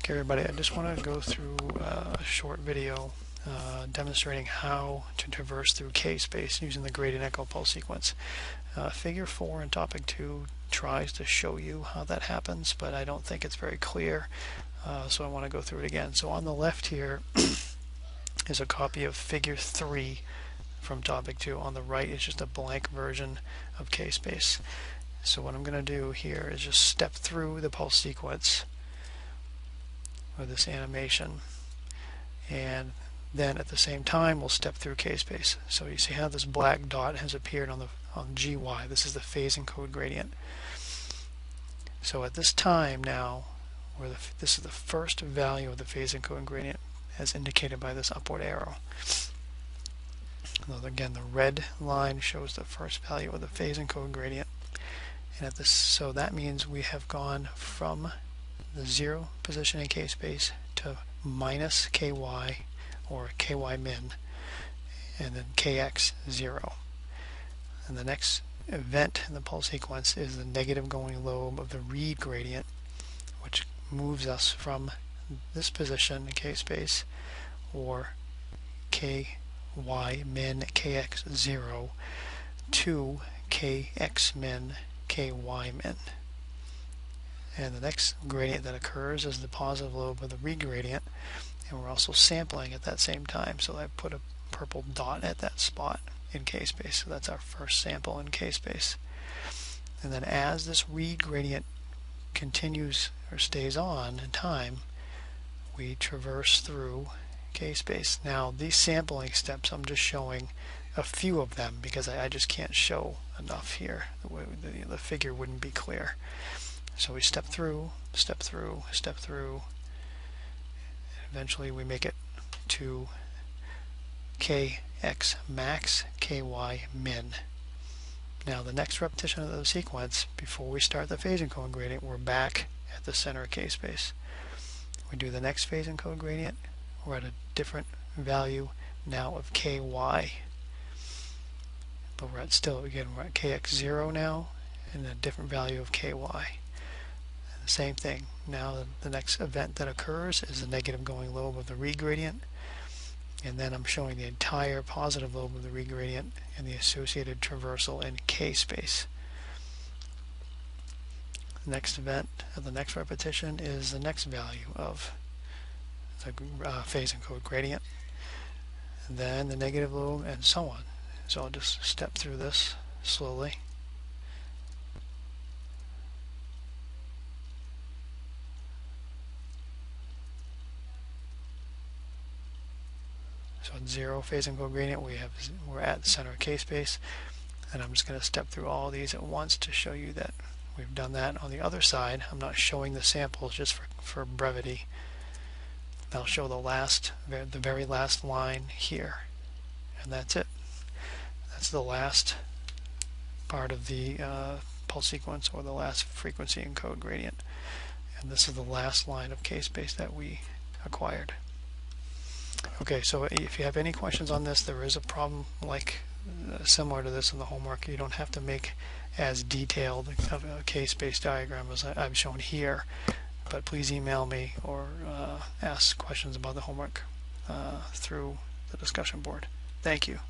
Okay, everybody, I just want to go through a short video demonstrating how to traverse through K-space using the gradient echo pulse sequence. Figure 4 in topic 2 tries to show you how that happens, but I don't think it's very clear, so I want to go through it again. So on the left here is a copy of figure 3 from topic 2. On the right is just a blank version of K-space. So what I'm going to do here is just step through the pulse sequence or this animation, and then at the same time we'll step through K-space. So you see how this black dot has appeared on GY. This is the phase encode gradient. So at this time now, where this is the first value of the phase encode gradient as indicated by this upward arrow. So again, the red line shows the first value of the phase encode gradient, and at this, so that means we have gone from the 0 position in K-space to minus ky or ky min, and then kx 0. And the next event in the pulse sequence is the negative going lobe of the read gradient, which moves us from this position in K-space, or ky min kx 0, to kx min ky min. And the next gradient that occurs is the positive lobe of the read gradient, and we're also sampling at that same time, so I put a purple dot at that spot in K-space. So that's our first sample in K-space. And then as this read gradient continues or stays on in time, we traverse through K-space. Now these sampling steps, I'm just showing a few of them because I just can't show enough here. The figure wouldn't be clear. So we step through, step through, step through, and eventually we make it to kx max, ky min. Now the next repetition of the sequence, before we start the phase encode gradient, we're back at the center of K-space. We do the next phase encode gradient, we're at a different value now of ky, but we're at still, again, we're at kx 0 now, and a different value of ky. Same thing. Now the next event that occurs is the negative going lobe of the read gradient, and then I'm showing the entire positive lobe of the read gradient and the associated traversal in K-space. The next event of the next repetition is the next value of the phase encode gradient, and then the negative lobe, and so on. So I'll just step through this slowly. So at 0 phase encode gradient, we're at the center of K-space, and I'm just going to step through all these at once to show you that we've done that. On the other side, I'm not showing the samples just for brevity. I'll show the very last line here, and that's it. That's the last part of the pulse sequence, or the last frequency encode gradient, and this is the last line of K-space that we acquired. Okay, so if you have any questions on this, there is a problem similar to this in the homework. You don't have to make as detailed of a K-space diagram as I've shown here, but please email me or ask questions about the homework through the discussion board. Thank you.